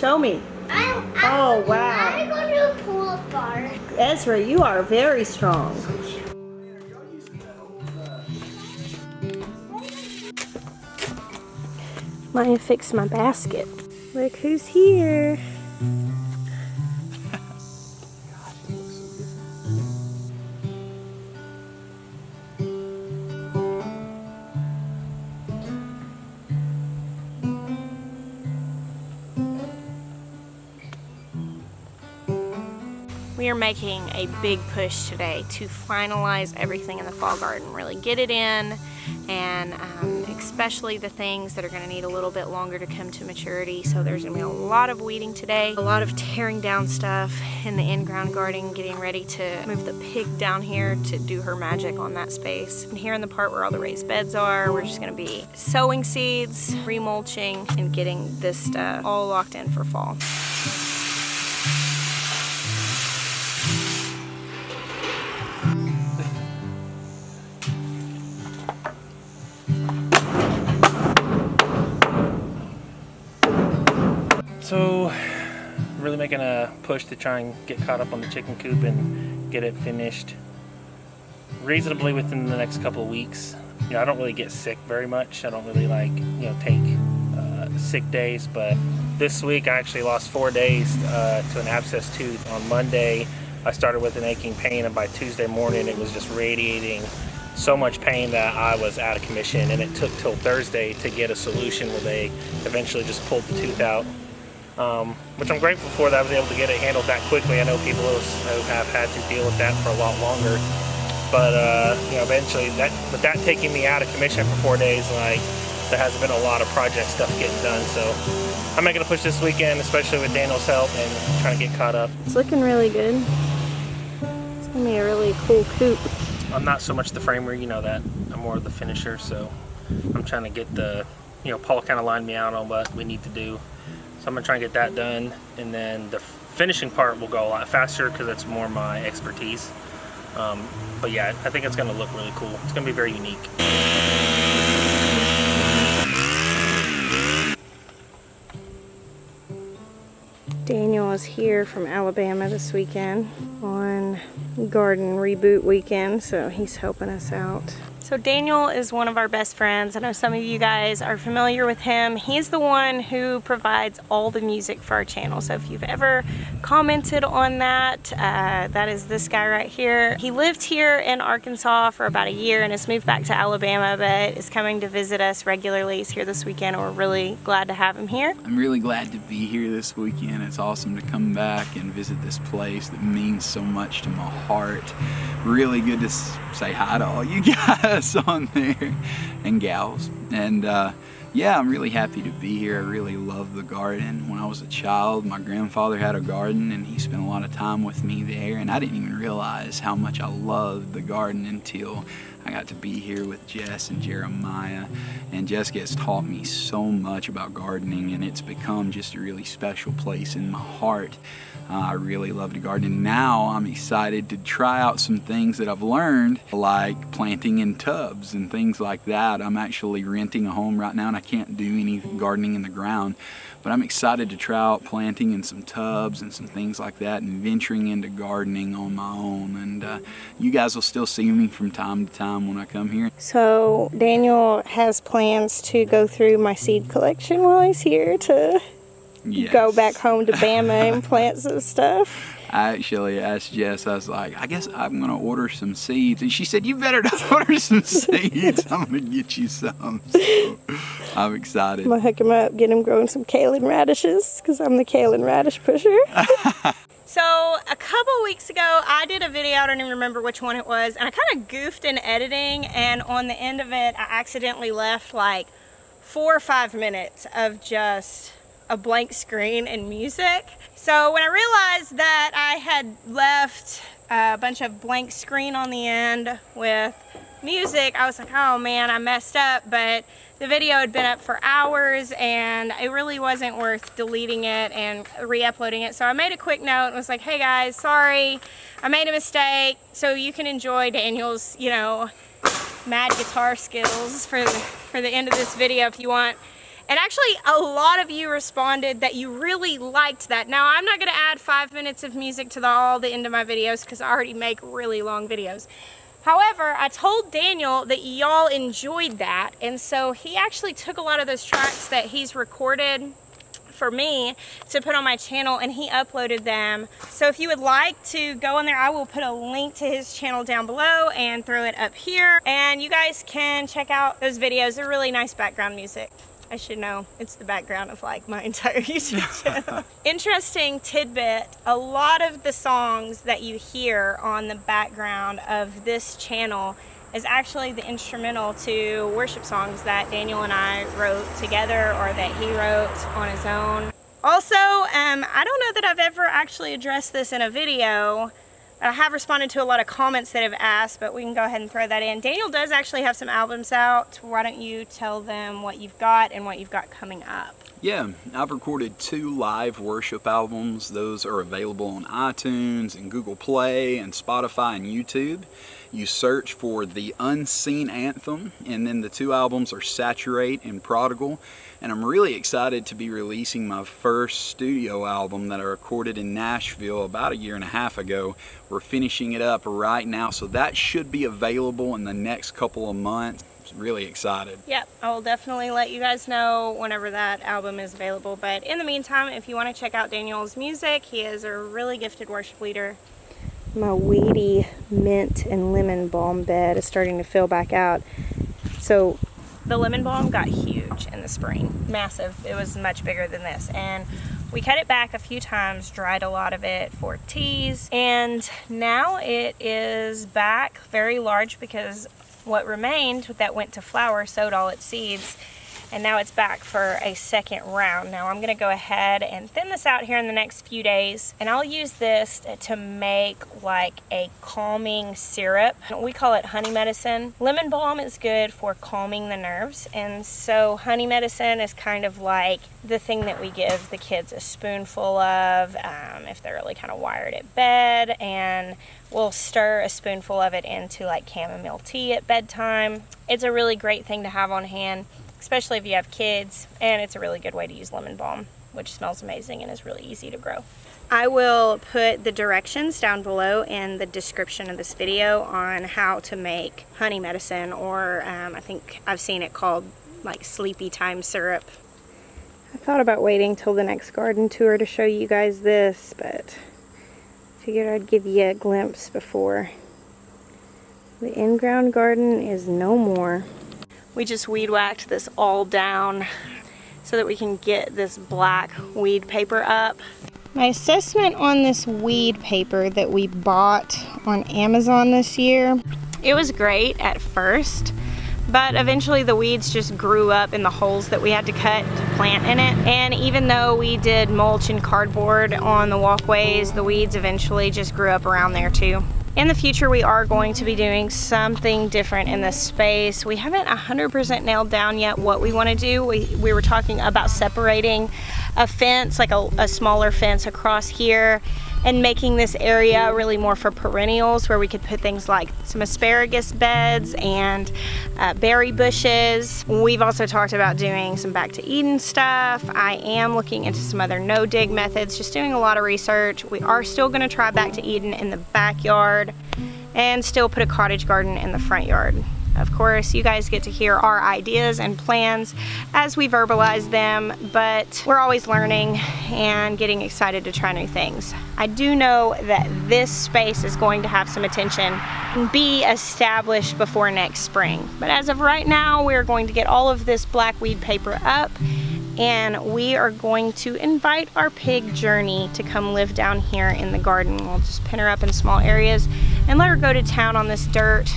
Show me. Oh, wow. I'm going to pull a bar. Ezra, you are very strong. Maya fixed my basket. Look who's here. We are making a big push today to finalize everything in the fall garden, really get it in, and especially the things that are going to need a little bit longer to come to maturity. So there's going to be a lot of weeding today, a lot of tearing down stuff in the in-ground garden, getting ready to move the pig down here to do her magic on that space. And here in the part where all the raised beds are, we're just going to be sowing seeds, remulching, and getting this stuff all locked in for fall. So, really making a push to try and get caught up on the chicken coop and get it finished reasonably within the next couple of weeks. You know, I don't really get sick very much. I don't really take sick days, but this week I actually lost 4 days to an abscessed tooth. On Monday, I started with an aching pain, and by Tuesday morning it was just radiating so much pain that I was out of commission, and it took till Thursday to get a solution where they eventually just pulled the tooth out. Which I'm grateful for, that I was able to get it handled that quickly. I know people who have had to deal with that for a lot longer, but eventually, with that taking me out of commission for 4 days, there hasn't been a lot of project stuff getting done. So I'm making a push this weekend, especially with Daniel's help, and trying to get caught up. It's looking really good. It's gonna be a really cool coop. I'm not so much the framer, you know that. I'm more of the finisher, so I'm trying to get the, Paul kind of lined me out on what we need to do. So I'm gonna try and get that done, and then the finishing part will go a lot faster because it's more my expertise. But yeah, I think it's gonna look really cool. It's gonna be very unique. Daniel is here from Alabama this weekend on garden reboot weekend, so he's helping us out. So Daniel is one of our best friends. I know some of you guys are familiar with him. He's the one who provides all the music for our channel. So if you've ever commented on that, that is this guy right here. He lived here in Arkansas for about a year and has moved back to Alabama, but is coming to visit us regularly. He's here this weekend, and we're really glad to have him here. I'm really glad to be here this weekend. It's awesome to come back and visit this place that means so much to my heart. Really good to say hi to all you guys on there and gals, and yeah, I'm really happy to be here. I really love the garden. When I was a child, my grandfather had a garden, and he spent a lot of time with me there, and I didn't even realize how much I loved the garden until I got to be here with Jess and Jeremiah, and Jessica has taught me so much about gardening, and it's become just a really special place in my heart. I really love to garden. Now I'm excited to try out some things that I've learned, like planting in tubs and things like that. I'm actually renting a home right now, and I can't do any gardening in the ground, but I'm excited to try out planting in some tubs and some things like that, and venturing into gardening on my own. And you guys will still see me from time to time when I come here. So Daniel has plans to go through my seed collection while he's here to go back home to Bama and plant some stuff. I actually asked Jess, I was like, I guess I'm going to order some seeds. And she said, you better order some seeds. I'm going to get you some. So I'm excited. I'm going to hook him up, get him growing some kale and radishes, because I'm the kale and radish pusher. So a couple weeks ago, I did a video, I don't even remember which one it was, and I kind of goofed in editing, and on the end of it, I accidentally left like 4 or 5 minutes of just a blank screen and music. So when I realized that I had left a bunch of blank screen on the end with music, I was like, oh man, I messed up, but the video had been up for hours and it really wasn't worth deleting it and re-uploading it. So I made a quick note and was like, hey guys, sorry, I made a mistake. So you can enjoy Daniel's, mad guitar skills for the end of this video if you want. And actually a lot of you responded that you really liked that. Now I'm not gonna add 5 minutes of music to all the end of my videos because I already make really long videos. However, I told Daniel that y'all enjoyed that, and so he actually took a lot of those tracks that he's recorded for me to put on my channel, and he uploaded them. So if you would like to go on there, I will put a link to his channel down below and throw it up here, and you guys can check out those videos. They're really nice background music. I should know, it's the background of like my entire YouTube channel. Interesting tidbit, a lot of the songs that you hear on the background of this channel is actually the instrumental to worship songs that Daniel and I wrote together, or that he wrote on his own. Also, I don't know that I've ever actually addressed this in a video. I have responded to a lot of comments that have asked, but we can go ahead and throw that in. Daniel does actually have some albums out. Why don't you tell them what you've got and what you've got coming up? Yeah, I've recorded 2 live worship albums. Those are available on iTunes and Google Play and Spotify and YouTube. You search for The Unseen Anthem, and then the 2 albums are Saturate and Prodigal. And I'm really excited to be releasing my first studio album that I recorded in Nashville about 1.5 years ago. We're finishing it up right now, so that should be available in the next couple of months. Really excited. Yep, I will definitely let you guys know whenever that album is available. But in the meantime, if you want to check out Daniel's music, he is a really gifted worship leader. My weedy mint and lemon balm bed is starting to fill back out. So the lemon balm got huge in the spring, massive. It was much bigger than this, and we cut it back a few times, dried a lot of it for teas, and now it is back very large because what remained that went to flower sowed all its seeds, and now it's back for a second round. Now I'm gonna go ahead and thin this out here in the next few days, and I'll use this to make like a calming syrup. We call it honey medicine. Lemon balm is good for calming the nerves, and so honey medicine is kind of like the thing that we give the kids a spoonful of if they're really kind of wired at bed, and we'll stir a spoonful of it into like chamomile tea at bedtime. It's a really great thing to have on hand, especially if you have kids, and it's a really good way to use lemon balm, which smells amazing and is really easy to grow. I will put the directions down below in the description of this video on how to make honey medicine, or I think I've seen it called like sleepy time syrup. I thought about waiting till the next garden tour to show you guys this, but figured I'd give you a glimpse before. The in-ground garden is no more. We just weed whacked this all down so that we can get this black weed paper up. My assessment on this weed paper that we bought on Amazon this year, it was great at first, but eventually the weeds just grew up in the holes that we had to cut to plant in it. And even though we did mulch and cardboard on the walkways, the weeds eventually just grew up around there too. In the future, we are going to be doing something different in this space. We haven't 100% nailed down yet what we want to do. We were talking about separating a fence, like a smaller fence across here, and making this area really more for perennials, where we could put things like some asparagus beds and berry bushes. We've also talked about doing some back to Eden stuff. I am looking into some other no-dig methods, just doing a lot of research. We are still gonna try back to Eden in the backyard and still put a cottage garden in the front yard. Of course, you guys get to hear our ideas and plans as we verbalize them, but we're always learning and getting excited to try new things. I do know that this space is going to have some attention and be established before next spring. But as of right now, we're going to get all of this black weed paper up, and we are going to invite our pig Journey to come live down here in the garden. We'll just pin her up in small areas and let her go to town on this dirt.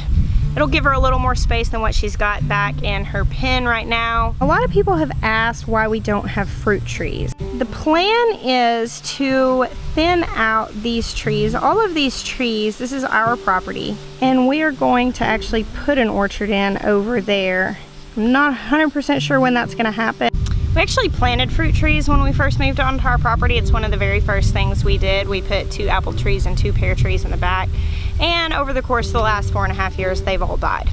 It'll give her a little more space than what she's got back in her pen right now. A lot of people have asked why we don't have fruit trees. The plan is to thin out these trees, all of these trees. This is our property, and we are going to actually put an orchard in over there. I'm not 100% sure when that's gonna happen. We actually planted fruit trees when we first moved onto our property. It's one of the very first things we did. We put 2 apple trees and 2 pear trees in the back. And over the course of the last 4.5 years, they've all died.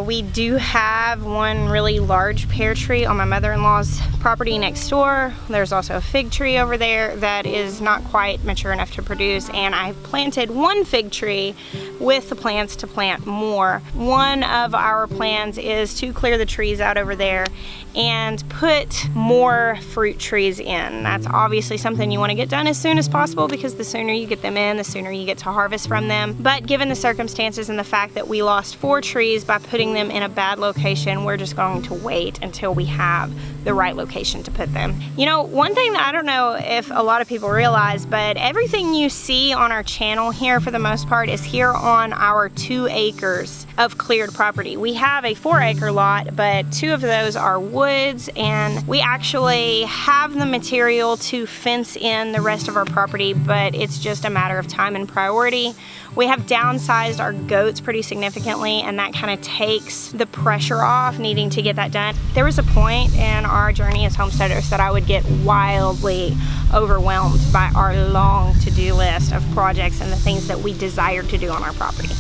We do have one really large pear tree on my mother-in-law's property next door. There's also a fig tree over there that is not quite mature enough to produce. And I've planted 1 fig tree with the plans to plant more. One of our plans is to clear the trees out over there and put more fruit trees in. That's obviously something you want to get done as soon as possible, because the sooner you get them in, the sooner you get to harvest from them. But given the circumstances and the fact that we lost 4 trees by putting them in a bad location, we're just going to wait until we have the right location to put them. You know, one thing that I don't know if a lot of people realize, but everything you see on our channel here for the most part is here on our 2 acres of cleared property. We have a 4-acre lot, but 2 of those are woods, and we actually have the material to fence in the rest of our property, but it's just a matter of time and priority. We have downsized our goats pretty significantly, and that kind of takes the pressure off needing to get that done. There was a point in our journey as homesteaders that I would get wildly overwhelmed by our long to-do list of projects and the things that we desired to do on our property.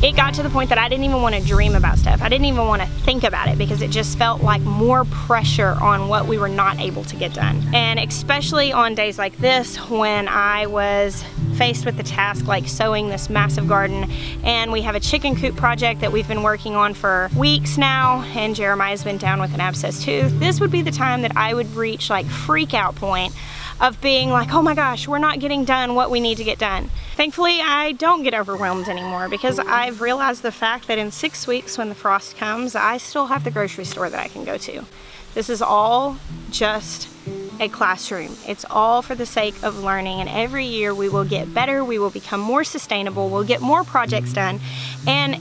It got to the point that I didn't even want to dream about stuff. I didn't even want to think about it, because it just felt like more pressure on what we were not able to get done. And especially on days like this, when I was faced with the task like sowing this massive garden, and we have a chicken coop project that we've been working on for weeks now, and Jeremiah's been down with an abscessed tooth. This would be the time that I would reach like freak out point of being like, oh my gosh, we're not getting done what we need to get done. Thankfully, I don't get overwhelmed anymore, because I've realized the fact that in 6 weeks when the frost comes, I still have the grocery store that I can go to. This is all just a classroom. It's all for the sake of learning, and every year we will get better, we will become more sustainable, we'll get more projects done. And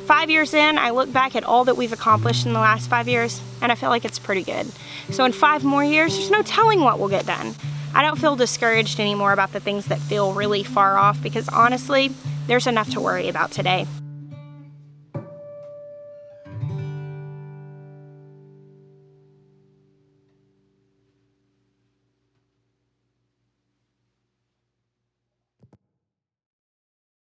5 years in, I look back at all that we've accomplished in the last 5 years, and I feel like it's pretty good. So in 5 more years, there's no telling what we'll get done. I don't feel discouraged anymore about the things that feel really far off, because honestly, there's enough to worry about today.